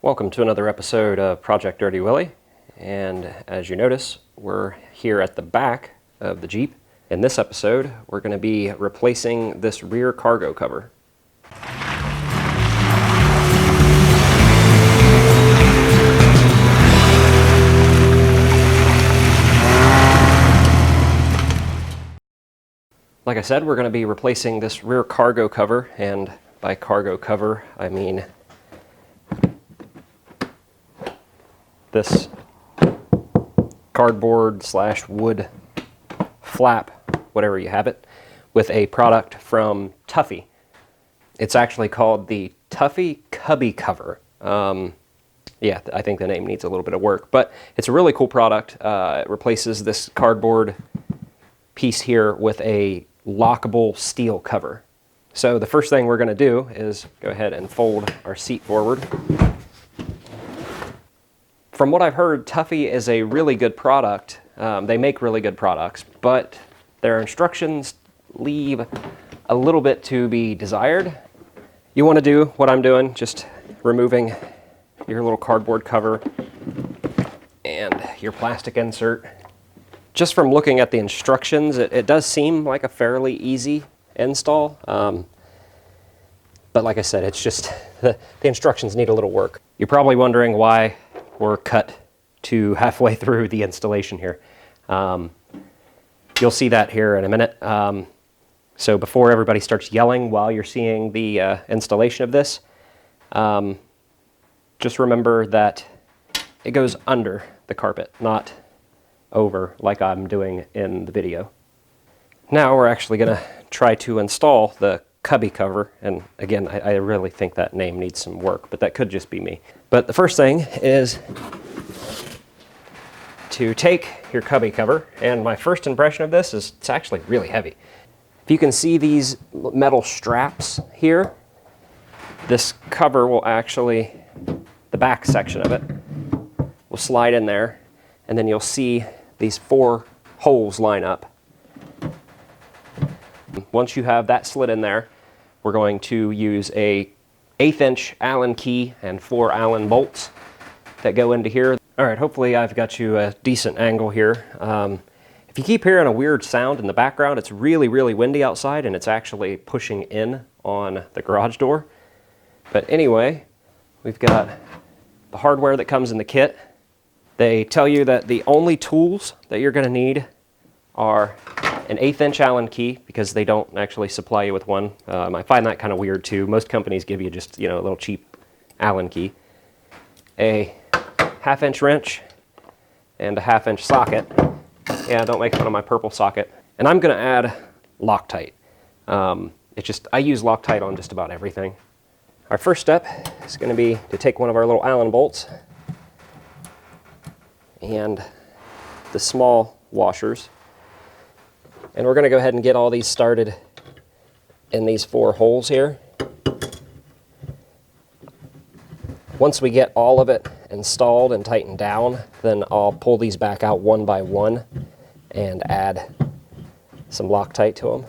Welcome to another episode of Project Dirty Willy, and as you notice, we're here at the back of the Jeep. In this episode, we're going to be replacing this rear cargo cover. Like I said, we're going to be replacing this rear cargo cover, and by cargo cover, I mean this cardboard / wood flap, whatever you have it, with a product from Tuffy. It's actually called the Tuffy Cubby cover. Yeah, I think the name needs a little bit of work, but it's a really cool product. It replaces this cardboard piece here with a lockable steel cover. So the first thing we're going to do is go ahead and fold our seat forward. From what I've heard, Tuffy is a really good product. They make really good products, but their instructions leave a little bit to be desired. You want to do what I'm doing, just removing your little cardboard cover and your plastic insert. Just from looking at the instructions, it does seem like a fairly easy install. But like I said, it's just the instructions need a little work. You're probably wondering why we're cut to halfway through the installation here. You'll see that here in a minute. So before everybody starts yelling while you're seeing the installation of this, just remember that it goes under the carpet, not over like I'm doing in the video. Now we're actually going to try to install the cubby cover, and again, I really think that name needs some work, but that could just be me. But the first thing is to take your cubby cover, and my first impression of this is it's actually really heavy. If you can see these metal straps here, this cover will actually, the back section of it, will slide in there, and then you'll see these 4 holes line up. Once you have that slid in there, we're going to use a 1/8" Allen key and 4 Allen bolts that go into here. All right, hopefully I've got you a decent angle here. If you keep hearing a weird sound in the background, it's really, really windy outside, and it's actually pushing in on the garage door. But anyway, we've got the hardware that comes in the kit. They tell you that the only tools that you're going to need are an 1/8" Allen key, because they don't actually supply you with one. I find that kind of weird too. Most companies give you just, a little cheap Allen key. A 1/2" wrench and a 1/2" socket. Yeah, don't make fun of my purple socket. And I'm going to add Loctite. I use Loctite on just about everything. Our first step is going to be to take one of our little Allen bolts and the small washers, and we're going to go ahead and get all these started in these 4 holes here. Once we get all of it installed and tightened down, then I'll pull these back out one by one and add some Loctite to them.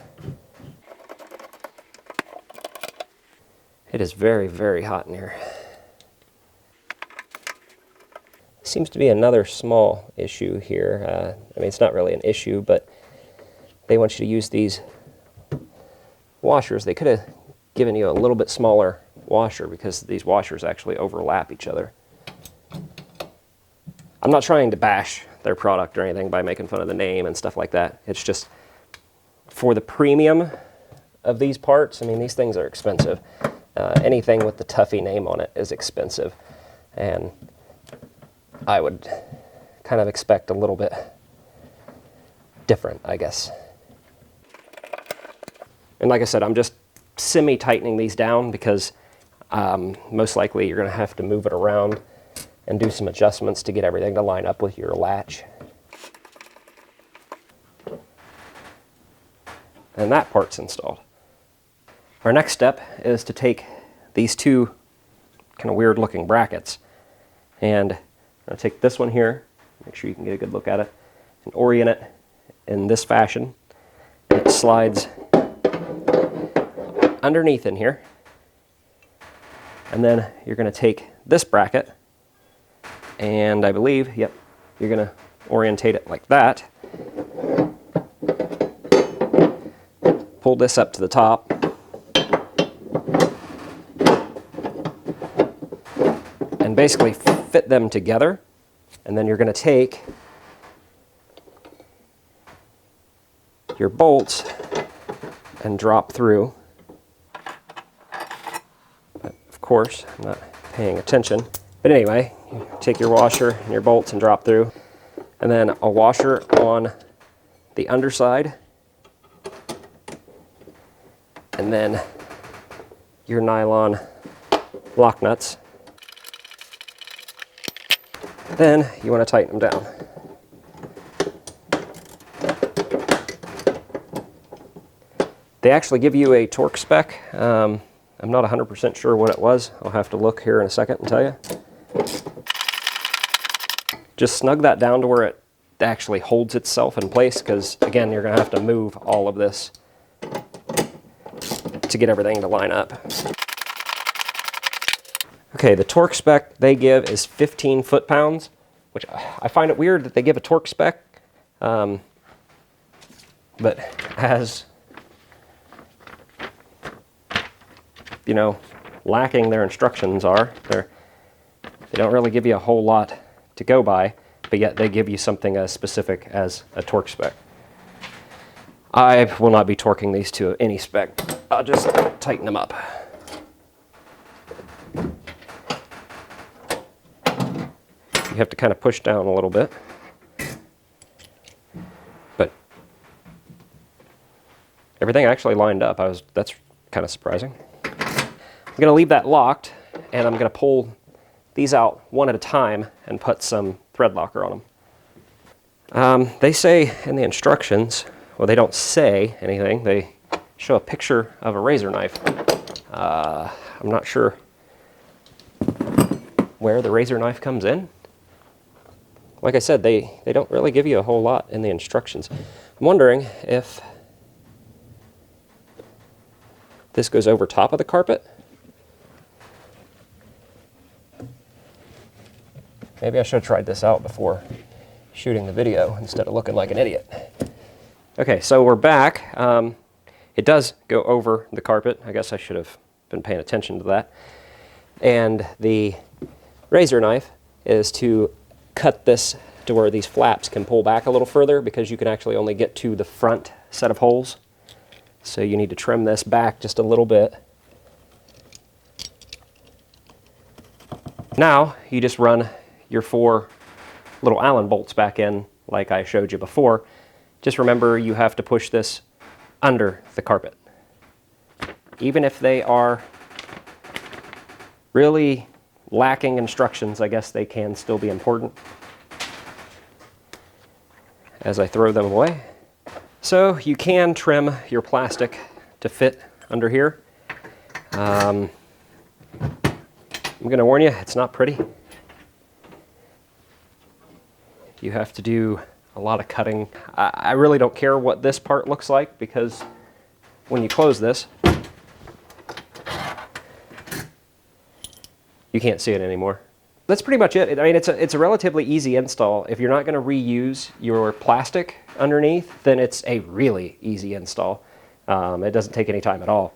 It is very, very hot in here. Seems to be another small issue here. It's not really an issue, but they want you to use these washers. They could have given you a little bit smaller washer, because these washers actually overlap each other. I'm not trying to bash their product or anything by making fun of the name and stuff like that. It's just for the premium of these parts. These things are expensive. Anything with the Tuffy name on it is expensive, and I would kind of expect a little bit different, I guess. And like I said, I'm just semi-tightening these down, because most likely you're going to have to move it around and do some adjustments to get everything to line up with your latch. And that part's installed. Our next step is to take these 2 kind of weird looking brackets, and I'm going to take this one here, make sure you can get a good look at it, and orient it in this fashion. It slides underneath in here, and then you're going to take this bracket, and I believe, yep, you're going to orientate it like that. Pull this up to the top. And basically fit them together. And then you're going to take your bolts and drop through. But of course, I'm not paying attention. But anyway, you take your washer and your bolts and drop through. And then a washer on the underside. And then your nylon lock nuts. Then you want to tighten them down. They actually give you a torque spec. I'm not 100% sure what it was. I'll have to look here in a second and tell you. Just snug that down to where it actually holds itself in place, because again, you're going to have to move all of this to get everything to line up. Okay, the torque spec they give is 15 foot-pounds, which I find it weird that they give a torque spec, but as, you know, lacking their instructions are, they don't really give you a whole lot to go by, but yet they give you something as specific as a torque spec. I will not be torquing these to any spec. I'll just tighten them up. You have to kind of push down a little bit. But everything actually lined up. That's kind of surprising. I'm going to leave that locked, and I'm going to pull these out one at a time and put some thread locker on them. They say in the instructions, well, they don't say anything. They show a picture of a razor knife. I'm not sure where the razor knife comes in. Like I said, they don't really give you a whole lot in the instructions. I'm wondering if this goes over top of the carpet. Maybe I should have tried this out before shooting the video instead of looking like an idiot. Okay, so we're back. It does go over the carpet. I guess I should have been paying attention to that. And the razor knife is to cut this to where these flaps can pull back a little further, because you can actually only get to the front set of holes. So you need to trim this back just a little bit. Now you just run your 4 little Allen bolts back in like I showed you before. Just remember, you have to push this under the carpet. Even if they are really lacking instructions, I guess they can still be important. As I throw them away. So you can trim your plastic to fit under here. I'm going to warn you, it's not pretty. You have to do a lot of cutting. I really don't care what this part looks like, because when you close this, you can't see it anymore. That's pretty much it. I mean, it's a relatively easy install. If you're not going to reuse your plastic underneath, then it's a really easy install. It doesn't take any time at all.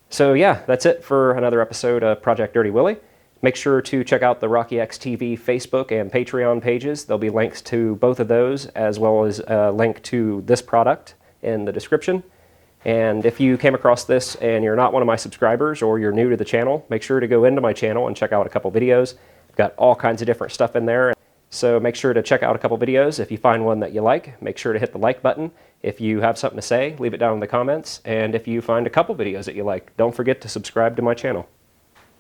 So yeah, that's it for another episode of Project Dirty Willy. Make sure to check out the Rocky X TV Facebook and Patreon pages. There'll be links to both of those, as well as a link to this product in the description. And if you came across this and you're not one of my subscribers, or you're new to the channel, make sure to go into my channel and check out a couple videos. I've got all kinds of different stuff in there. So make sure to check out a couple videos. If you find one that you like, make sure to hit the like button. If you have something to say, leave it down in the comments. And if you find a couple videos that you like, don't forget to subscribe to my channel.